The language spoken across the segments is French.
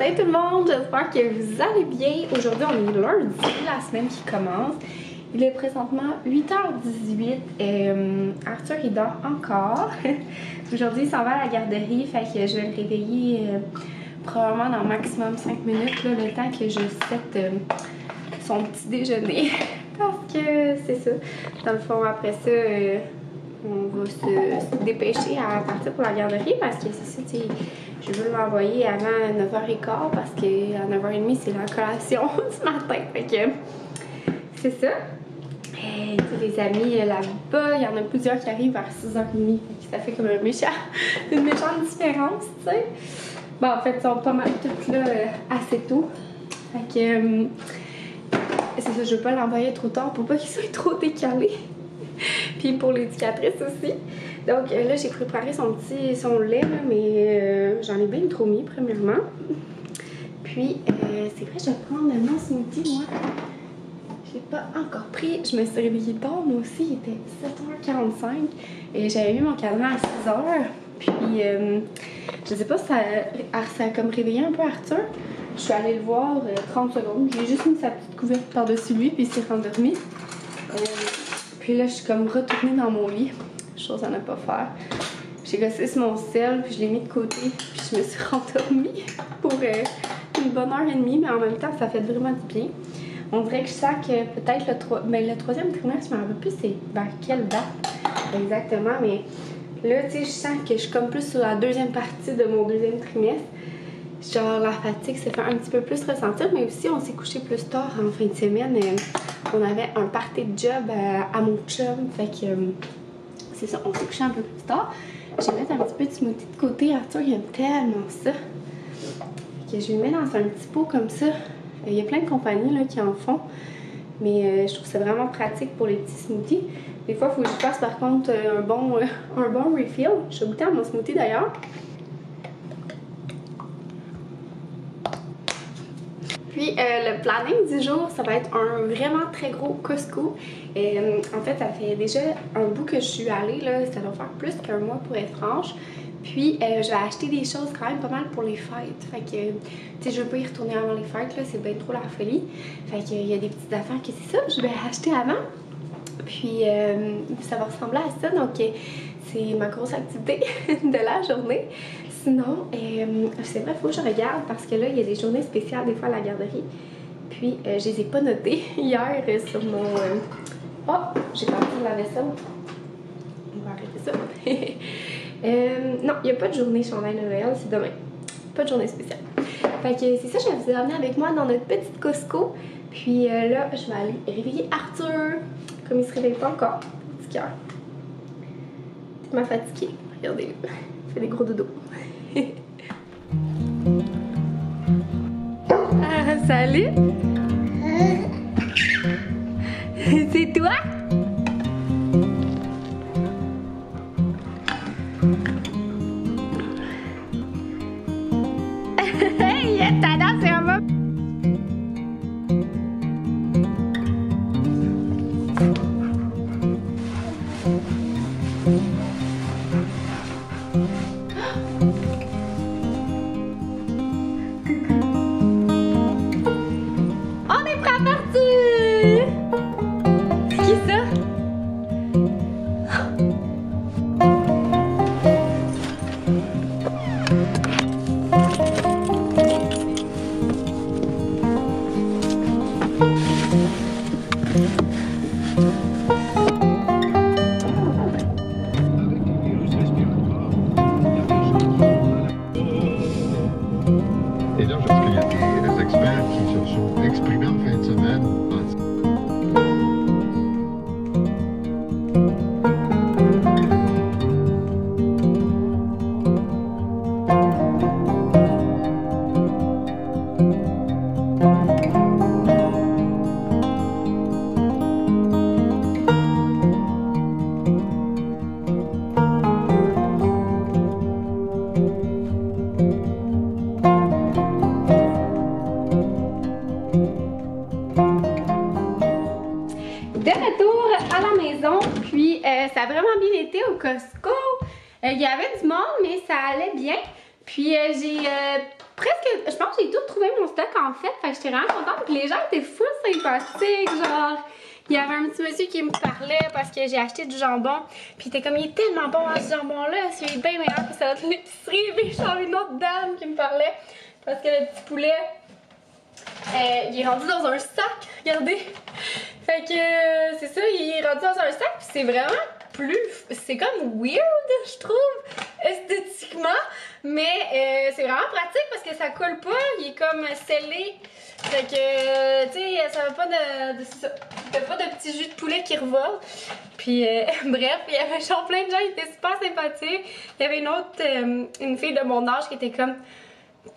matin tout le monde, j'espère que vous allez bien. Aujourd'hui on est lundi, la semaine qui commence. Il est présentement 8h18 et Arthur il dort encore. Aujourd'hui il s'en va à la garderie, fait que je vais le réveiller probablement dans maximum 5 minutes, là, le temps que je sette son petit déjeuner. Parce que c'est ça, dans le fond après ça... on va se dépêcher à partir pour la garderie parce que c'est ça, tu sais, je veux l'envoyer avant 9h15 parce qu'à 9h30 c'est la collation du matin. Fait que c'est ça. Et, les amis là-bas, il y en a plusieurs qui arrivent vers 6h30. Ça fait comme une méchante différence, tu sais. Bon, en fait, ils sont pas mal toutes là assez tôt. Fait que c'est ça, je veux pas l'envoyer trop tard pour pas qu'il soit trop décalé. Puis pour l'éducatrice aussi. Donc là, j'ai préparé son lait, là, mais j'en ai bien trop mis, premièrement. Puis, c'est vrai, je vais prendre mon smoothie, moi. Je l'ai pas encore pris. Je me suis réveillée tard, moi aussi. Il était 7h45. Et j'avais mis mon cadran à 6h. Puis, je sais pas si ça a comme réveillé un peu Arthur. Je suis allée le voir 30 secondes. J'ai juste mis sa petite couverte par-dessus lui, puis il s'est rendormi. Puis là, je suis comme retournée dans mon lit. Chose à ne pas faire. J'ai gossé sur mon sel, puis je l'ai mis de côté. Puis je me suis rendormie pour une bonne heure et demie. Mais en même temps, ça fait vraiment du bien. On dirait que je sens que peut-être le troisième trimestre, je me rappelle plus c'est vers quelle date exactement. Mais là, tu sais, je sens que je suis comme plus sur la deuxième partie de mon deuxième trimestre. Genre, la fatigue s'est fait un petit peu plus ressentir. Mais aussi, on s'est couché plus tard en fin de semaine. On avait un party de job à mon chum, fait que c'est ça, on s'est couché un peu plus tard. Je vais mettre un petit peu de smoothie de côté. Arthur, il aime tellement ça. Fait que je vais le mettre dans un petit pot comme ça. Il y a plein de compagnies là, qui en font, mais je trouve que c'est vraiment pratique pour les petits smoothies. Des fois, il faut que je fasse par contre un bon refill. Je vais goûter à mon smoothie d'ailleurs. Puis le planning du jour, ça va être un vraiment très gros Costco. En fait, ça fait déjà un bout que je suis allée, là, ça doit faire plus qu'un mois pour être franche. Puis je vais acheter des choses quand même pas mal pour les fêtes. Fait que, tu sais, je veux pas y retourner avant les fêtes, là, c'est bien trop la folie. Fait que il y a des petites affaires que c'est ça, je vais acheter avant. Puis ça va ressembler à ça, donc c'est ma grosse activité de la journée. Sinon, c'est vrai, il faut que je regarde parce que là, il y a des journées spéciales des fois à la garderie. Puis, je les ai pas notées hier sur mon... Oh, j'ai parti la vaisselle. On va arrêter ça. Non, il n'y a pas de journée chandail de Noël, c'est demain. Pas de journée spéciale. Fait que c'est ça, je vais vous emmener avec moi dans notre petite Costco. Puis là, je vais aller réveiller Arthur. Comme il se réveille pas encore. Petit cœur. Il m'a fatiguée. Regardez-le. Il fait des gros dodos. Ah, salut! C'est toi? Hey, ta danse, c'est un mot! Ça a vraiment bien été au Costco. Il y avait du monde, mais ça allait bien. Puis j'ai presque, je pense que j'ai tout trouvé mon stock en fait. Fait que j'étais vraiment contente. Puis les gens étaient full sympathiques, genre. Il y avait un petit monsieur qui me parlait parce que j'ai acheté du jambon. Puis il était comme, il est tellement bon ce jambon-là, c'est bien meilleur que ça de l'épicerie. Puis genre une autre dame qui me parlait parce que le petit poulet, il est rendu dans un sac, regardez. Fait que c'est ça, il est rendu dans un sac. Puis c'est vraiment c'est comme weird, je trouve, esthétiquement. Mais c'est vraiment pratique parce que ça colle pas, il est comme scellé. Fait que, tu sais, ça fait pas de petits jus de poulet qui revolent. Puis, bref, il y avait genre plein de gens qui étaient super sympathiques. Il y avait une fille de mon âge qui était comme,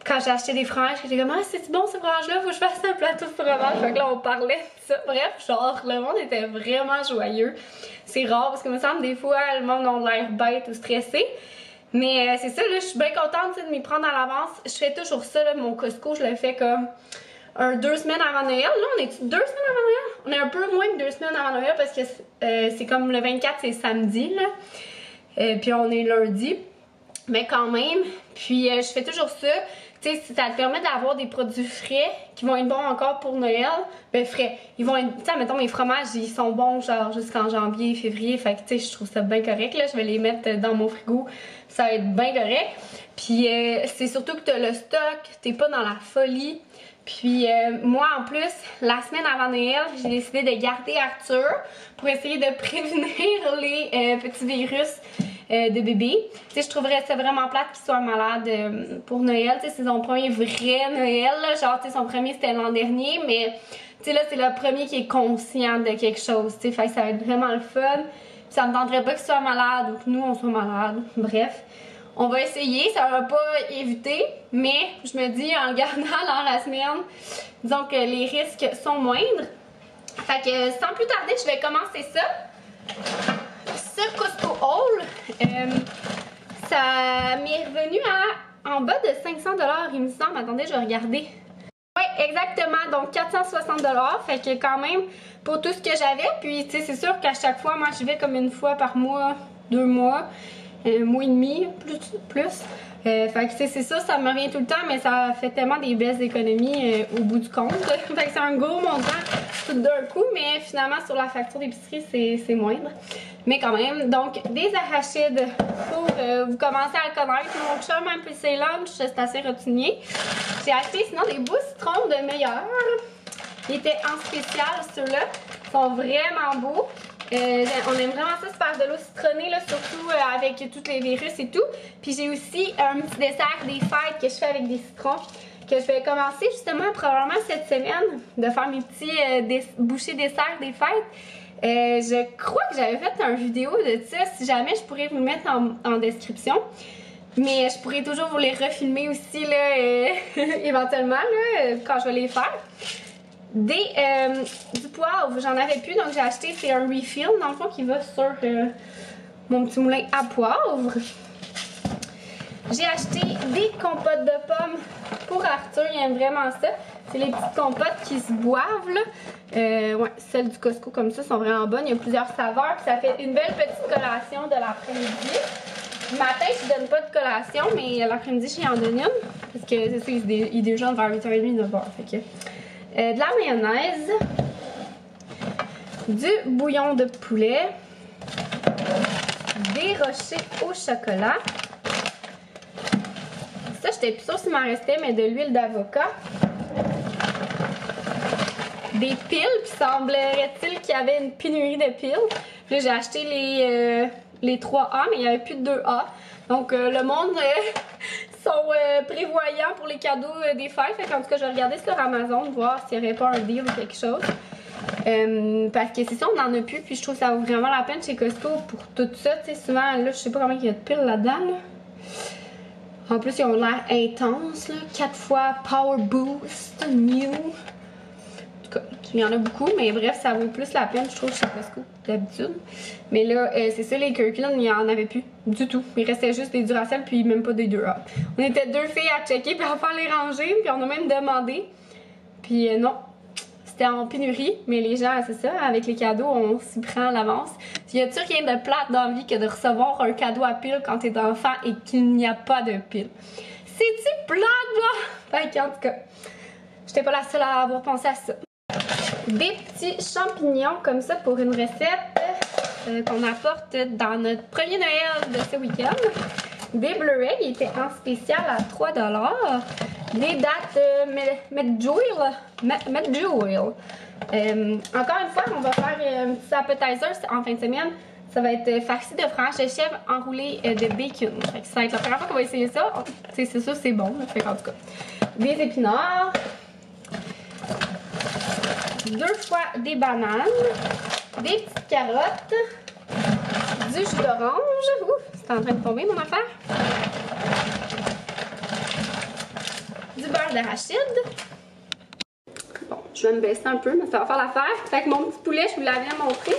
quand j'ai acheté des fromages, qui était comme, ah, c'est bon ce fromage-là, faut que je fasse un plateau de fromage. Fait que là, on parlait de ça. Bref, genre, le monde était vraiment joyeux. C'est rare parce que, me semble, des fois, le monde a l'air bête ou stressé. Mais c'est ça, là, je suis bien contente de m'y prendre à l'avance. Je fais toujours ça, là, mon Costco, je le fais comme 2 semaines avant Noël. Là, on est 2 semaines avant Noël? On est un peu moins de 2 semaines avant Noël parce que c'est comme le 24, c'est samedi, là. Puis on est lundi. Mais quand même. Puis je fais toujours ça. Tu sais, ça te permet d'avoir des produits frais qui vont être bons encore pour Noël. Ben frais. Ils vont être, tu sais, mettons mes fromages, ils sont bons genre jusqu'en janvier, février. Fait que tu sais, je trouve ça bien correct, là. Je vais les mettre dans mon frigo. Ça va être bien correct. Puis c'est surtout que t'as le stock, t'es pas dans la folie. Puis moi en plus, la semaine avant Noël, j'ai décidé de garder Arthur pour essayer de prévenir les petits virus de bébé. Tu sais, je trouverais ça vraiment plate qu'il soit malade pour Noël. Tu sais, c'est son premier vrai Noël, là. Genre, tu sais, son premier c'était l'an dernier, mais tu sais, là, c'est le premier qui est conscient de quelque chose. Tu sais, fait que ça va être vraiment le fun. Puis ça me tenterait pas qu'il soit malade ou que nous, on soit malade. Bref. On va essayer, ça va pas éviter, mais je me dis en gardant dans la semaine, disons que les risques sont moindres. Fait que sans plus tarder, je vais commencer ça. Ce Costco haul, ça m'est revenu à en bas de 500 $, il me semble. Attendez, je vais regarder. Oui, exactement, donc 460 $. Fait que quand même, pour tout ce que j'avais, puis tu sais, c'est sûr qu'à chaque fois, moi, je vais comme une fois par mois, 2 mois. Mois et demi, plus. Fait que c'est ça, ça me revient tout le temps, mais ça fait tellement des belles économies au bout du compte. Fait que c'est un gros montant tout d'un coup, mais finalement sur la facture d'épicerie, c'est moindre. Mais quand même, donc des arachides pour vous commencer à le connaître. Mon chum un peu ses lunchs, c'est assez routinier. J'ai acheté sinon des beaux citrons de meilleurs. Ils étaient en spécial, ceux-là. Ils sont vraiment beaux. On aime vraiment ça se faire de l'eau citronnée, là, surtout avec tous les virus et tout. Puis j'ai aussi un petit dessert des fêtes que je fais avec des citrons, que je vais commencer justement probablement cette semaine de faire mes petits bouchées dessert des fêtes. Je crois que j'avais fait une vidéo de ça, si jamais je pourrais vous le mettre en description. Mais je pourrais toujours vous les refilmer aussi là, éventuellement là, quand je vais les faire. Du poivre, j'en avais plus, donc j'ai acheté, c'est un refill dans le fond qui va sur mon petit moulin à poivre. J'ai acheté des compotes de pommes pour Arthur, il aime vraiment ça. C'est les petites compotes qui se boivent là. Ouais, celles du Costco comme ça sont vraiment bonnes, il y a plusieurs saveurs, puis ça fait une belle petite collation de l'après-midi. Le matin, je donne pas de collation, mais l'après-midi, j'y en donne une. Parce que c'est ça, il déjeune vers 8h30, 9h. Fait que de la mayonnaise, du bouillon de poulet, des rochers au chocolat. Ça, j'étais plus sûre s'il m'en restait, mais de l'huile d'avocat. Des piles, puis semblerait-il qu'il y avait une pénurie de piles. Puis là, j'ai acheté les 3A, mais il n'y avait plus de 2A. Donc, le monde sont prévoyants pour les cadeaux des fêtes. Fait en tout cas, je vais regarder sur Amazon, voir s'il n'y aurait pas un deal ou quelque chose. Parce que c'est ça, on n'en a plus. Puis je trouve que ça vaut vraiment la peine chez Costco pour tout ça. Tu sais, souvent, là, je sais pas combien il y a de piles là-dedans. Là. En plus, ils ont l'air intenses. Là. 4 fois Power Boost, New. En tout cas, il y en a beaucoup, mais bref, ça vaut plus la peine, je trouve, chez Costco, d'habitude. Mais là, c'est ça, les Kirkland, il n'y en avait plus du tout. Il restait juste des Duracell, puis même pas des 2A. On était 2 filles à checker, puis à faire les rangées, puis on a même demandé. Puis non, c'était en pénurie, mais les gens, c'est ça, avec les cadeaux, on s'y prend à l'avance. Y a-tu rien de plate dans la vie que de recevoir un cadeau à pile quand t'es enfant et qu'il n'y a pas de pile? C'est-tu plate, là? Fait qu'en tout cas, j'étais pas la seule à avoir pensé à ça. Des petits champignons comme ça pour une recette qu'on apporte dans notre premier Noël de ce week-end. Des Blu-ray, ils étaient en spécial à 3 $. Des dates Medjool. Encore une fois, on va faire un petit appetizer en fin de semaine. Ça va être farci de fromage de chèvre enroulé de bacon. Fait que ça va être la première fois qu'on va essayer ça. C'est sûr, c'est bon. Fait en tout cas, des épinards. 2 fois des bananes. Des petites carottes. Du jus d'orange. Ouf, c'est en train de tomber mon affaire. Du beurre d'arachide. Bon, je vais me baisser un peu, mais ça va faire l'affaire. Fait que mon petit poulet, je vous l'avais montré.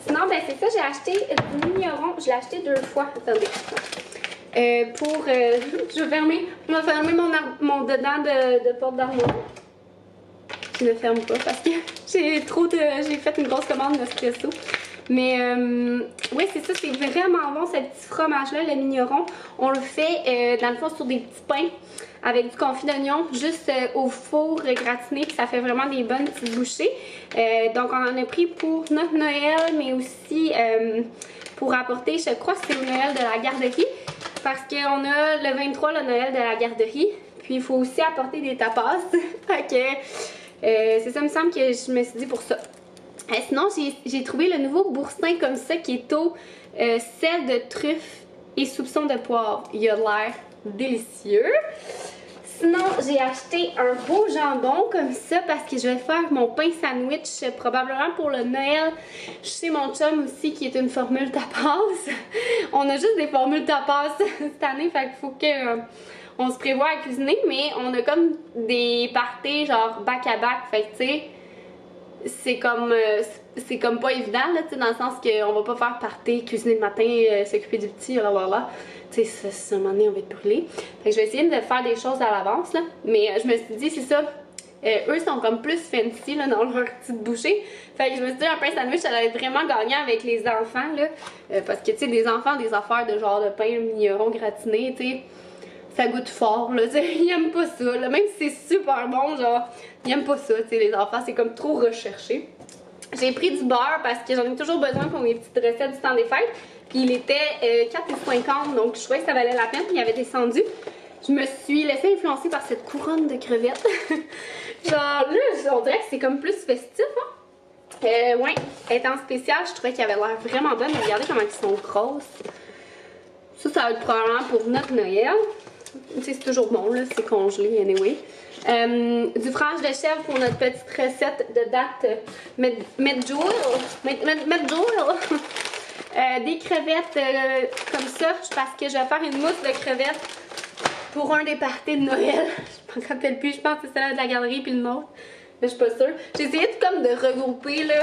Sinon, ben c'est ça, j'ai acheté du mignon. Je l'ai acheté 2 fois. Attendez. Je vais fermer mon dedans de porte d'armoire. Je ne ferme pas parce que j'ai fait une grosse commande d'espresso. Mais oui, c'est ça, c'est vraiment bon ce petit fromage-là, le mignon. On le fait dans le fond sur des petits pains avec du confit d'oignon, juste au four gratiné, puis ça fait vraiment des bonnes petites bouchées. Donc on en a pris pour notre Noël, mais aussi pour apporter, je crois que c'est le Noël de la garderie, parce qu'on a le 23 le Noël de la garderie, puis il faut aussi apporter des tapas. Fait que c'est ça, il me semble que je me suis dit pour ça. Sinon, j'ai trouvé le nouveau boursin comme ça qui est au sel de truffe et soupçon de poivre. Il a l'air délicieux. Sinon, j'ai acheté un beau jambon comme ça parce que je vais faire mon pain sandwich probablement pour le Noël chez mon chum aussi qui est une formule tapas. On a juste des formules tapas cette année, fait qu'il faut que on se prévoit à cuisiner, mais on a comme des parties genre back à back, fait que tu sais, c'est comme pas évident là, dans le sens qu'on va pas faire party, cuisiner le matin, s'occuper du petit, là. Tu sais, un moment donné, on va être brûlé. Fait que je vais essayer de faire des choses à l'avance, là. Mais je me suis dit, c'est ça, eux sont comme plus fancy, là, dans leur petite bouchée. Fait que je me suis dit, un pain sandwich, ça allait être vraiment gagnant avec les enfants, là. Parce que, tu sais, des enfants, des affaires de genre de pain mignon gratiné, tu sais, ça goûte fort, là, ils aiment pas ça, là. Même si c'est super bon, genre, ils aiment pas ça, tu sais, les enfants, c'est comme trop recherché. J'ai pris du beurre parce que j'en ai toujours besoin pour mes petites recettes du temps des fêtes. Puis il était 4,50 $, donc je trouvais que ça valait la peine, puis il avait descendu. Je me suis laissée influencer par cette couronne de crevettes. Genre là, on dirait que c'est comme plus festif, hein. Ouais, étant spécial, je trouvais qu'elle avait l'air vraiment bonne. Regardez comment elles sont grosses. Ça va être probablement pour notre Noël. C'est toujours bon, là, c'est congelé, anyway. Du fromage de chèvre pour notre petite recette de date Medjool. Des crevettes comme ça, parce que je vais faire une mousse de crevettes pour un des parties de Noël. Je me rappelle plus, je pense que c'est celle de la galerie puis le nôtre, mais je suis pas sûre. J'ai essayé comme de regrouper, là,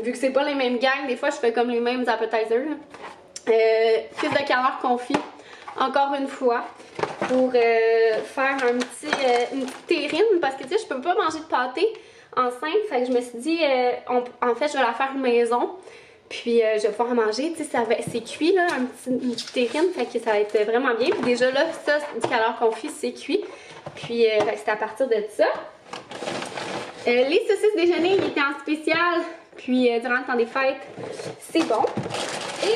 vu que c'est pas les mêmes gangs, des fois je fais comme les mêmes appetizers. Fils de caleur confit, encore une fois, pour faire une petite terrine, parce que tu sais, je peux pas manger de pâté enceinte, fait que je me suis dit, en fait, je vais la faire maison, puis je vais pouvoir manger, tu sais, c'est cuit, là, une petite terrine, fait que ça va être vraiment bien. Puis déjà là, ça, du caleur confit, c'est cuit, puis c'est à partir de ça. Les saucisses déjeuner, ils étaient en spécial, puis durant le temps des fêtes, c'est bon. Et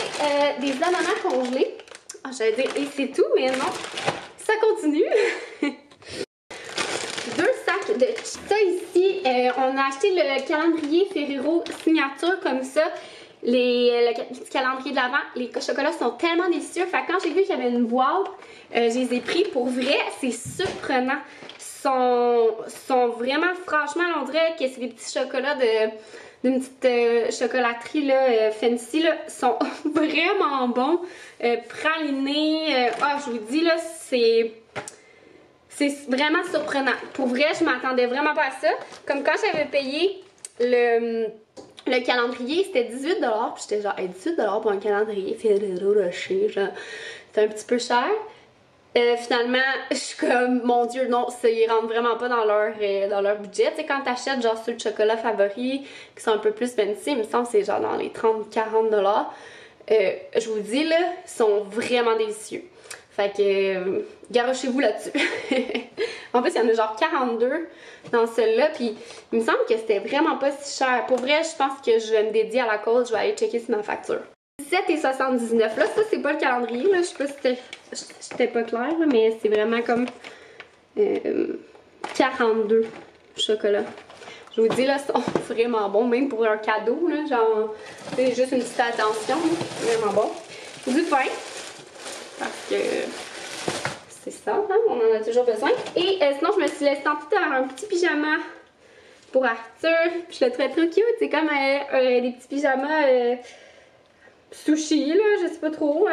des ananas congelés. Ah, j'allais dire, et c'est tout, mais non, ça continue. 2 sacs de ça ici, on a acheté le calendrier Ferrero signature comme ça. Le petit calendrier de l'Avent, les chocolats sont tellement délicieux. Fait que quand j'ai vu qu'il y avait une boîte, je les ai pris pour vrai, c'est surprenant. Sont vraiment, franchement, on dirait que c'est des petits chocolats d'une petite chocolaterie là, fancy, là, sont vraiment bons. Pralinés, je vous dis là, c'est vraiment surprenant. Pour vrai, je m'attendais vraiment pas à ça. Comme quand j'avais payé le calendrier, c'était 18 $, puis j'étais genre, hey, 18 $ pour un calendrier Ferrero Rocher, genre, c'est un petit peu cher. Finalement, je suis comme, mon Dieu, non, ça ils rentre vraiment pas dans leur budget. Tu sais, quand t'achètes genre ceux de chocolat favoris qui sont un peu plus fancy, il me semble que c'est genre dans les 30-40 $. Je vous dis là, ils sont vraiment délicieux. Fait que garochez-vous là-dessus. En plus, il y en a genre 42 dans celle-là. Puis il me semble que c'était vraiment pas si cher. Pour vrai, je pense que je vais me dédier à la cause. Je vais aller checker sur ma facture. 17,79 $. Là, ça, c'est pas le calendrier. Là. Je sais pas si c'était pas clair, là, mais c'est vraiment comme 42 chocolats. Je vous dis, là, ils sont vraiment bons, même pour un cadeau. Là, genre, c'est juste une petite attention. Là, vraiment bon. Du pain. Parce que c'est ça, hein, on en a toujours besoin. Et sinon, je me suis laissée tenter d'avoir un petit pyjama pour Arthur. Puis je le trouvais trop cute. C'est comme des petits pyjamas sushi, là, je sais pas trop.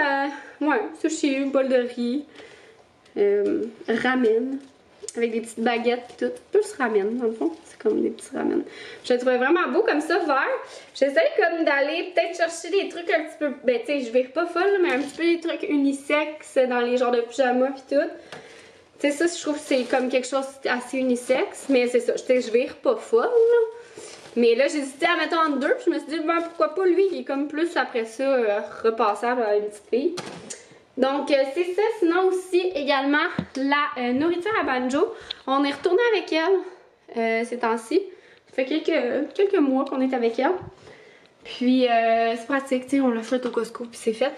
Ouais, sushi, bol de riz, ramen. Avec des petites baguettes et tout. Plus ramen, dans le fond. C'est comme des petits ramen. Je le trouvais vraiment beau comme ça, vert. J'essaie comme d'aller peut-être chercher des trucs un petit peu... Ben, tu sais, je vire pas folle, mais un petit peu des trucs unisex dans les genres de pyjamas et tout. Tu sais, ça, je trouve que c'est comme quelque chose assez unisex. Mais c'est ça, je vire pas folle, là. Mais là, j'hésitais à mettre en deux. Puis je me suis dit, ben, pourquoi pas lui, qui est comme plus après ça, repassable à une petite fille. Donc, c'est ça. Sinon aussi, également, la nourriture à Banjo. On est retourné avec elle ces temps-ci. Ça fait quelques mois qu'on est avec elle. Puis, c'est pratique, tu sais, on l'a fait au Costco, puis c'est fait.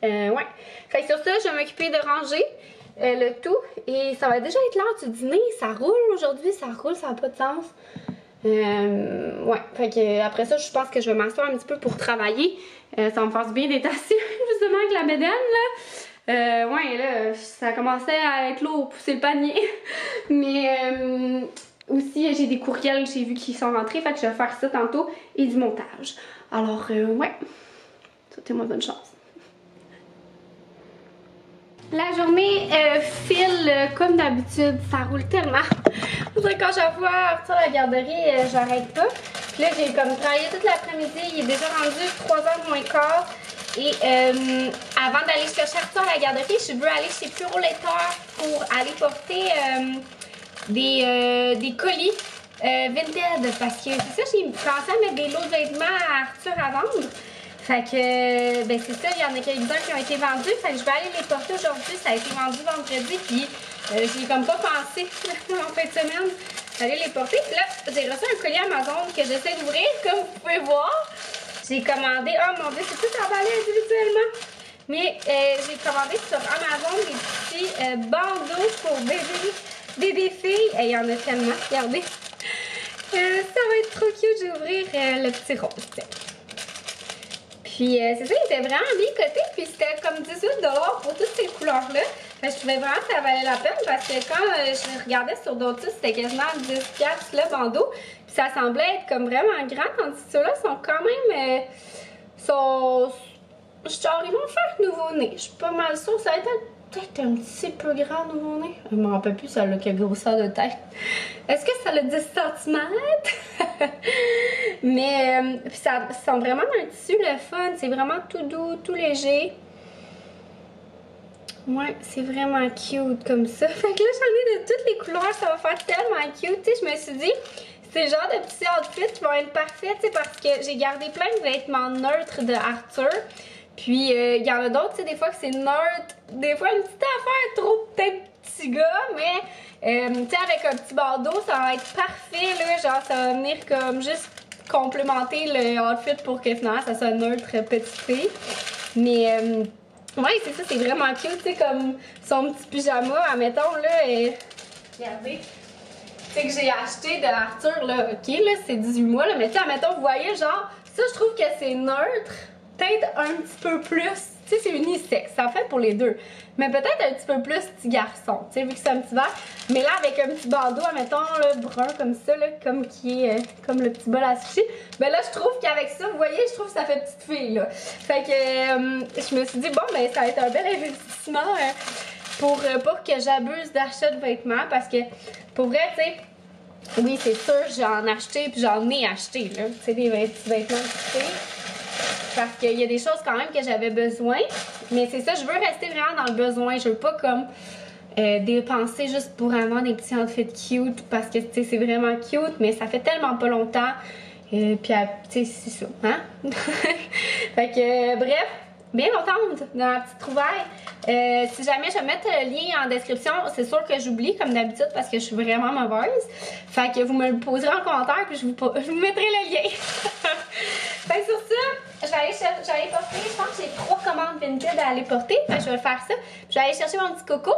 Ouais. Fait que sur ça, je vais m'occuper de ranger le tout. Et ça va déjà être l'heure du dîner. Ça roule aujourd'hui, ça roule, ça n'a pas de sens. Ouais, fait que après ça, je pense que je vais m'asseoir un petit peu pour travailler. Ça va me faire du bien d'être assis justement avec la bédaine là. Ouais, là, ça commençait à être lourd, pousser le panier. Mais aussi, j'ai des courriels, j'ai vu qu'ils sont rentrés, fait que je vais faire ça tantôt et du montage. Alors, ouais, souhaitez-moi bonne chance. La journée file comme d'habitude, ça roule tellement. Quand je vois Arthur à la garderie, j'arrête pas. Puis là, j'ai comme travaillé toute l'après-midi, il est déjà rendu 3h moins quart. Et avant d'aller chercher Arthur à la garderie, je veux aller chez Puro Laiter pour aller porter des colis Vinted. Parce que c'est ça, j'ai commencé à mettre des lots de vêtements à Arthur à vendre. Fait que, ben c'est ça, il y en a quelques-uns qui ont été vendus. Fait que je vais aller les porter aujourd'hui. Ça a été vendu vendredi, puis j'ai comme pas pensé en fin de semaine d'aller les porter. Puis là, j'ai reçu un colis Amazon que j'essaie d'ouvrir, comme vous pouvez voir. J'ai commandé, oh mon dieu, c'est tout emballé individuellement. Mais j'ai commandé sur Amazon des petits bandeaux pour bébé filles. Et il y en a tellement, regardez. Ça va être trop cute, je vais ouvrir le petit rose. Puis c'est ça, il était vraiment bien coté, puis c'était comme 18 $ pour toutes ces couleurs-là. Fait que je trouvais vraiment que ça valait la peine parce que quand je regardais sur d'autres sites, c'était quasiment 10$ le bandeau. Puis ça semblait être comme vraiment grand, tandis que ceux-là sont quand même... genre, ils vont faire nouveau-né. Je suis pas mal sûre, ça va être peut-être un petit peu grand nouveau-né. Je me rappelle plus, ça a quelle grosseur de tête. Est-ce que ça a 10 cm? Mais puis ça sent vraiment un tissu le fun. C'est vraiment tout doux, tout léger. Ouais, c'est vraiment cute comme ça. Fait que là, j'en ai de toutes les couleurs. Ça va faire tellement cute. Tu sais, je me suis dit, c'est le genre de petits outfits qui vont être parfaits, tu sais, parce que j'ai gardé plein de vêtements neutres de Arthur. Puis, il y en a d'autres, tu sais, des fois que c'est neutre. Des fois, une petite affaire trop peut-être petit gars, mais, tu sais, avec un petit bandeau, ça va être parfait, là. Genre, ça va venir comme juste complémenter le outfit pour que finalement, ça soit neutre petite fille. Mais, ouais, c'est ça, c'est vraiment cute, tu sais, comme son petit pyjama, admettons, là. Regardez. Tu sais, que j'ai acheté de Arthur, là, ok, là, c'est 18 mois, là. Mais, tu sais, admettons, vous voyez, genre, ça, je trouve que c'est neutre. Peut-être un petit peu plus, tu sais, c'est unisexe, ça fait pour les deux. Mais peut-être un petit peu plus petit garçon, tu sais, vu que c'est un petit verre. Mais là, avec un petit bandeau, admettons, là, brun comme ça, là, comme qui est, comme le petit bol à sushi. Ben là, je trouve qu'avec ça, vous voyez, je trouve que ça fait petite fille, là. Fait que, je me suis dit, bon, ben, ça va être un bel investissement pour pas que j'abuse d'achat de vêtements. Parce que, pour vrai, tu sais, oui, c'est sûr, j'en ai acheté, puis j'en ai acheté, là. Tu sais, des petits vêtements de filles. Parce qu'il y a des choses quand même que j'avais besoin. Mais c'est ça, je veux rester vraiment dans le besoin. Je veux pas comme dépenser juste pour avoir des petits outfits cute. Parce que tu sais, c'est vraiment cute, mais ça fait tellement pas longtemps. Puis tu sais, c'est ça, hein? Fait que bref, bien contente de ma petite trouvaille. Si jamais je vais mettre le lien en description, c'est sûr que j'oublie comme d'habitude parce que je suis vraiment mauvaise. Fait que vous me le poserez en commentaire puis je vous mettrai le lien. Fait que sur ça, je vais aller porter, je pense que j'ai 3 commandes Vinted à aller porter. Fait que je vais faire ça. Puis je vais aller chercher mon petit coco.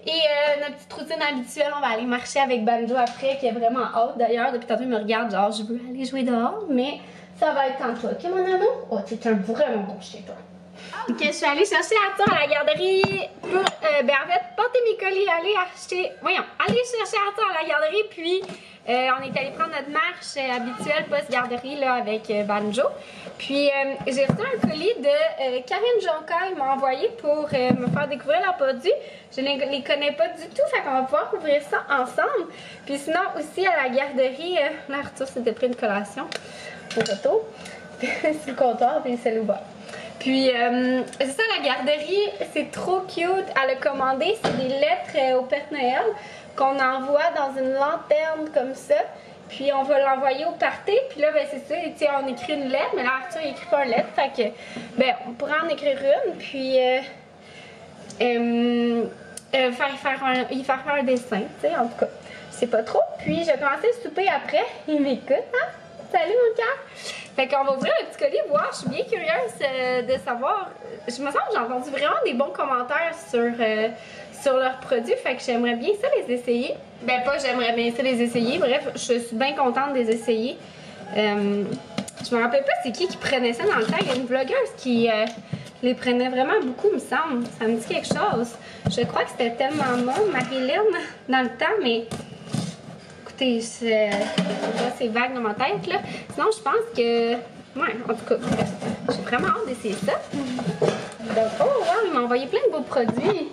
Et notre petite routine habituelle, on va aller marcher avec Banjo après, qui est vraiment hâte d'ailleurs. Depuis tantôt, il me regarde genre je veux aller jouer dehors, mais ça va être quand toi. Ok mon amour? Oh, t'es un vraiment bon chien toi. Ok, je suis allée chercher Arthur à la garderie pour, en fait, porter mes colis, aller chercher Arthur à la garderie, puis on est allé prendre notre marche habituelle post-garderie là avec Banjo. Puis j'ai reçu un colis de Karine Jonca, ils m'ont envoyé pour me faire découvrir leurs produits. Je ne les connais pas du tout, fait qu'on va pouvoir ouvrir ça ensemble. Puis sinon aussi à la garderie, là Arthur s'était pris une collation au retour, sur le comptoir, puis c'est ouvert. Puis, c'est ça, la garderie, c'est trop cute. Elle a commandé, c'est des lettres au Père Noël qu'on envoie dans une lanterne comme ça. Puis, on va l'envoyer au party. Puis là, ben, c'est ça, tu sais, on écrit une lettre, mais là, Arthur, il écrit pas une lettre. Fait que, ben, on pourrait en écrire une. Puis, il faire un dessin, tu sais, en tout cas. Je sais pas trop. Puis, j'ai commencé le souper après. Il m'écoute, hein? Salut, mon cœur! Fait qu'on va ouvrir le petit colis, voir. Je suis bien curieuse de savoir. Je me sens que j'ai entendu vraiment des bons commentaires sur leurs produits. Fait que j'aimerais bien ça les essayer. Ben, pas j'aimerais bien ça les essayer. Bref, je suis bien contente de les essayer. Je me rappelle pas c'est qui prenait ça dans le temps. Il y a une vlogueuse qui les prenait vraiment beaucoup, me semble. Ça me dit quelque chose. Je crois que c'était tellement moi, Marie-Hélène, dans le temps, mais. Écoutez, c'est vague dans ma tête, là. Sinon, je pense que... Ouais, en tout cas, j'ai vraiment hâte d'essayer ça. Donc, oh, wow, il m'a envoyé plein de beaux produits.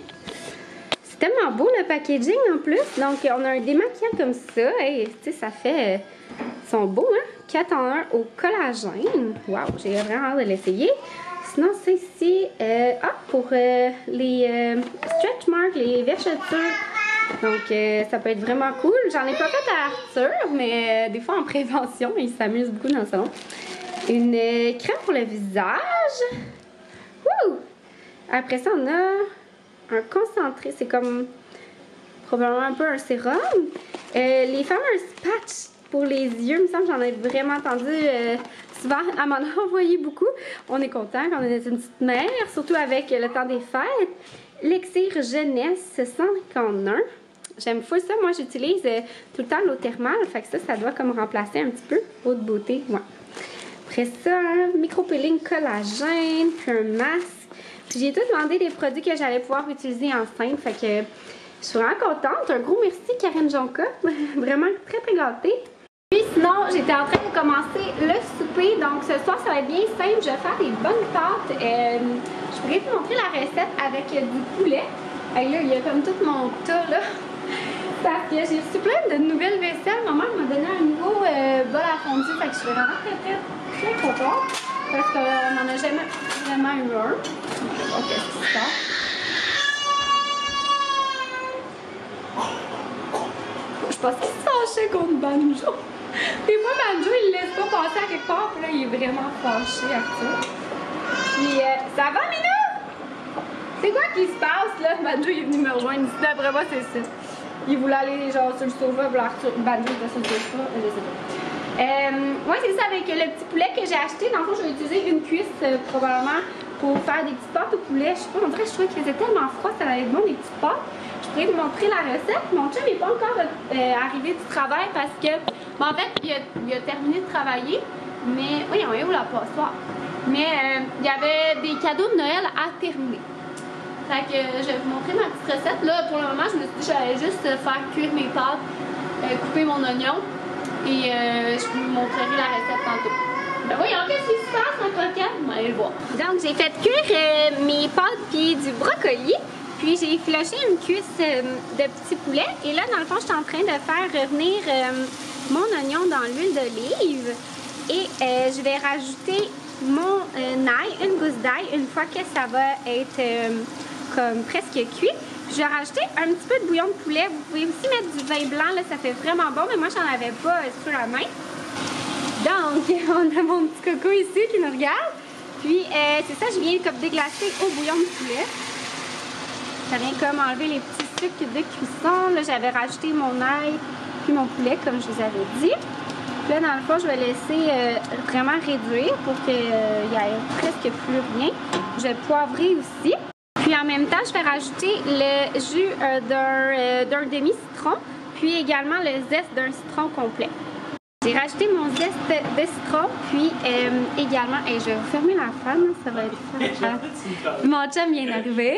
C'est tellement beau, le packaging, en plus. Donc, on a un démaquillant comme ça. Hey, tu sais, ça fait... Ils sont beaux, hein? 4 en 1 au collagène. Wow, j'ai vraiment hâte de l'essayer. Sinon, c'est ici... pour les stretch marks, les vergetures. Donc, ça peut être vraiment cool. J'en ai pas fait à Arthur, mais des fois en prévention, il s'amuse beaucoup dans le salon. Une crème pour le visage. Wouh! Après ça, on a un concentré. C'est comme probablement un peu un sérum. Les fameuses patchs pour les yeux, il me semble que j'en ai vraiment entendu souvent. Elle m'en a envoyé beaucoup. On est content quand on est une petite mère, surtout avec le temps des fêtes. L'Exir Jeunesse 151. J'aime full ça. Moi, j'utilise tout le temps l'eau thermale. Fait que ça doit comme remplacer un petit peu eau de beauté. Ouais. Après ça, micro-peeling collagène, puis un masque. Puis j'ai tout demandé des produits que j'allais pouvoir utiliser enceinte. Fait que je suis vraiment contente. Un gros merci, Karine Jonca. Vraiment très, très gâtée. Puis sinon, j'étais en train de commencer le souper. Donc ce soir, ça va être bien simple. Je vais faire des bonnes pâtes. Je pourrais vous montrer la recette avec du poulet. Et là, il y a comme tout mon tas là. Parce que j'ai reçu plein de nouvelles vaisselles. Maman m'a donné un nouveau bol à fondue. Fait que je suis vraiment très contente. Parce qu'on n'en a jamais vraiment eu un. Je sais pas qu'est-ce qui se passe. Je pense qu'il se fâchait contre Banjo. Des fois, Banjo, il le laisse pas passer à quelque part. Puis là, il est vraiment fâché, Arthur. Puis, ça va, Minou? C'est quoi qui se passe, là? Banjo, il est venu me rejoindre ici. D'après moi, c'est ça. Il voulait aller, genre, sur le sofa. Puis Banjo était sur le sofa. Je sais pas. Ouais, c'est ça, avec le petit poulet que j'ai acheté. Dans le fond, je vais utiliser une cuisse, probablement, pour faire des petites pâtes au poulet. Je sais pas, on dirait que je trouvais qu'il faisait tellement froid, ça allait être bon, des petites pâtes. Je pourrais vous montrer la recette. Mon chum n'est pas encore arrivé du travail parce que, en fait, il a terminé de travailler. Mais, oui, on est où la passoire? Mais il y avait des cadeaux de Noël à terminer. Fait que je vais vous montrer ma petite recette. Là, pour le moment, je me suis dit que j'allais juste faire cuire mes pâtes, couper mon oignon. Et je vous montrerai la recette tantôt. Ben voyons, qu'est-ce qui se passe, mon croquant? On va aller le voir. Donc, j'ai fait cuire mes pâtes puis du brocoli. Puis, j'ai effiloché une cuisse de petit poulet. Et là, dans le fond, je suis en train de faire revenir mon oignon dans l'huile d'olive. Et je vais rajouter mon ail, une gousse d'ail, une fois que ça va être comme presque cuit. Je vais rajouter un petit peu de bouillon de poulet. Vous pouvez aussi mettre du vin blanc, là, ça fait vraiment bon, mais moi, j'en avais pas sur la main. Donc, on a mon petit coco ici qui nous regarde. Puis c'est ça, je viens comme déglacer au bouillon de poulet. Ça vient comme enlever les petits sucres de cuisson. Là, j'avais rajouté mon ail puis mon poulet comme je vous avais dit. Puis là, dans le fond, je vais laisser vraiment réduire pour qu'il y ait presque plus rien. Je vais poivrer aussi. Puis en même temps, je vais rajouter le jus d'un demi-citron, puis également le zeste d'un citron complet. J'ai rajouté mon zeste de citron, puis également, et je vais vous fermer la femme, ça va être mon chum vient d'arriver.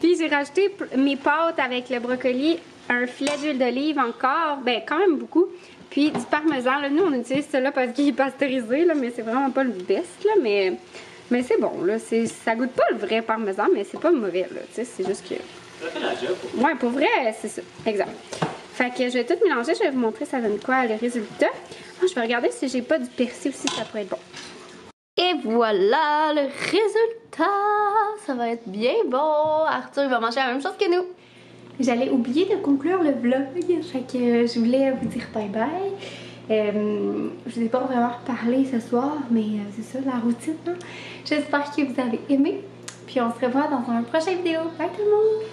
Puis j'ai rajouté mes pâtes avec le brocoli, un filet d'huile d'olive encore, ben quand même beaucoup. Puis du parmesan, là, nous on utilise celui-là parce qu'il est pasteurisé, là, mais c'est vraiment pas le best, là, mais c'est bon, là, ça goûte pas le vrai parmesan, mais c'est pas mauvais, là, tu sais, c'est juste que... Ça fait la job. Ouais, pour vrai, c'est ça, exact. Fait que je vais tout mélanger, je vais vous montrer ça donne quoi le résultat. Oh, je vais regarder si j'ai pas du persil aussi, ça pourrait être bon. Et voilà le résultat! Ça va être bien bon! Arthur va manger la même chose que nous. J'allais oublier de conclure le vlog, fait que je voulais vous dire bye bye. Je vous ai pas vraiment reparlé ce soir, mais c'est ça la routine. Hein? J'espère que vous avez aimé. Puis on se revoit dans une prochaine vidéo. Bye tout le monde!